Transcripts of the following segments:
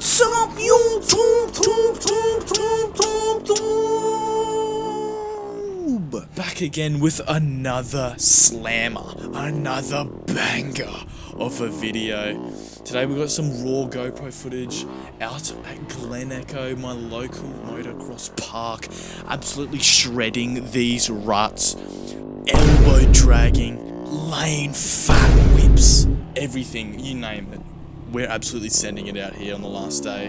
What's up, YouTube? Back again with another slammer, another banger of a video. Today we got some raw GoPro footage out at Glen, my local motocross park. Absolutely shredding these ruts, elbow dragging, laying fat whips, everything, you name it. We're absolutely sending it out here on the last day.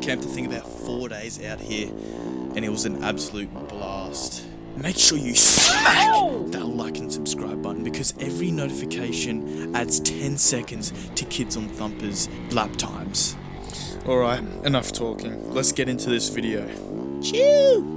Camped the thing about 4 days out here, and it was an absolute blast. Make sure you smack that like and subscribe button, because every notification adds 10 seconds to Kids on Thumpers lap times. Alright, enough talking. Let's get into this video. Chew!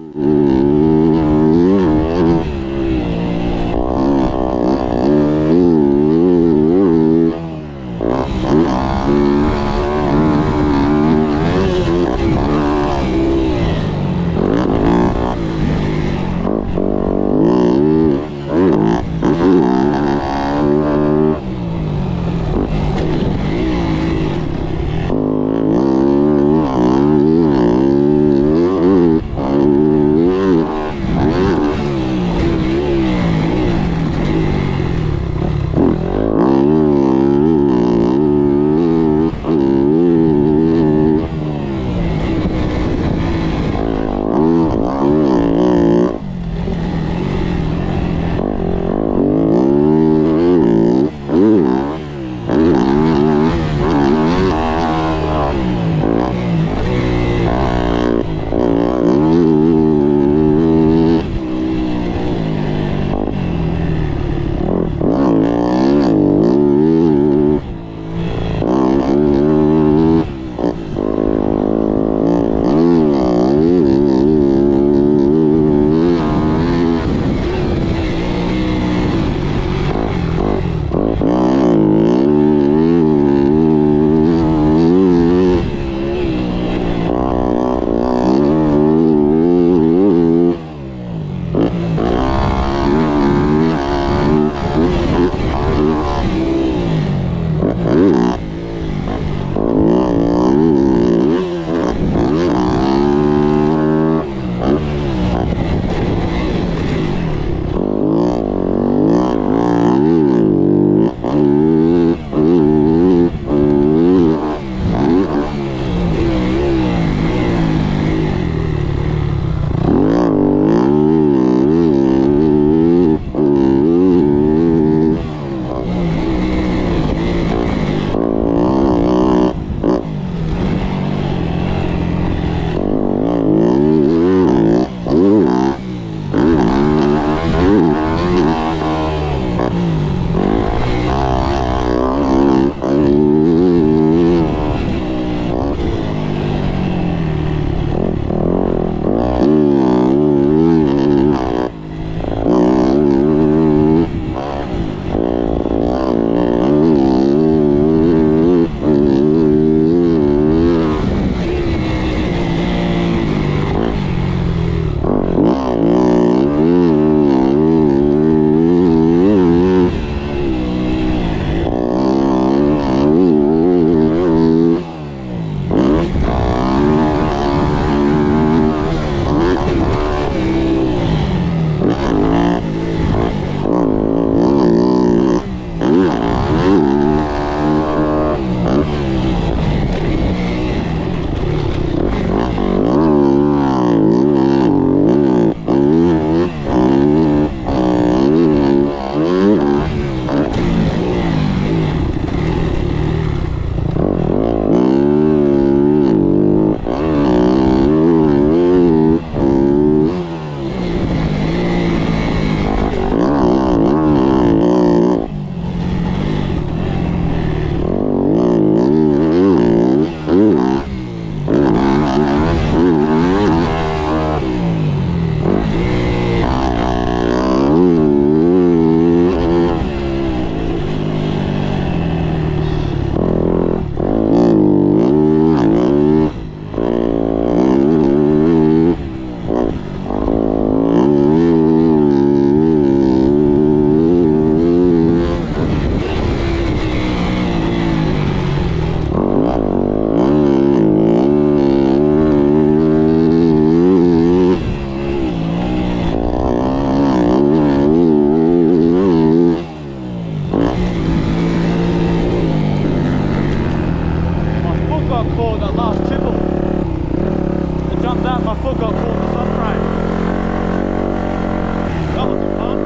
got caught, that last triple. I jumped out, my foot got caught in the subframe. That wasn't fun.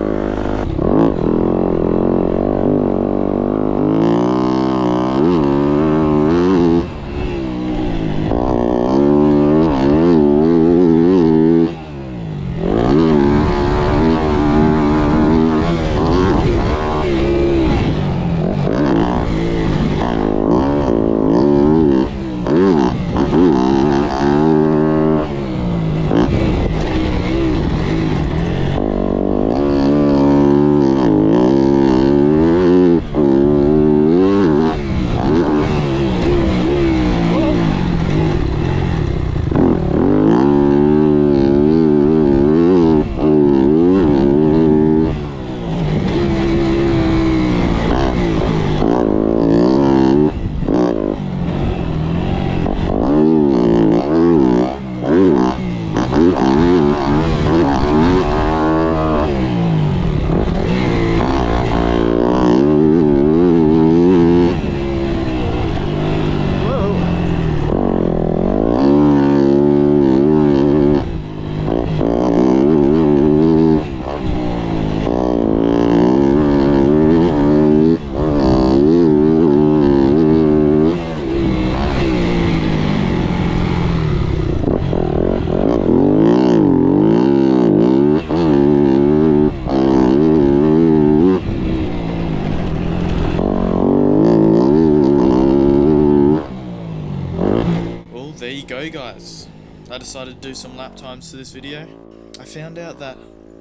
There you go, guys. I decided to do some lap times to this video. I found out that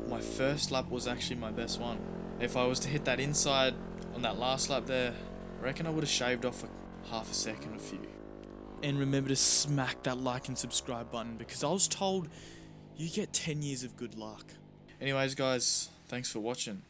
my first lap was actually my best one. If I was to hit that inside on that last lap there, I reckon I would have shaved off half a second, a few. And remember to smack that like and subscribe button, because I was told you get 10 years of good luck. Anyways, guys, thanks for watching.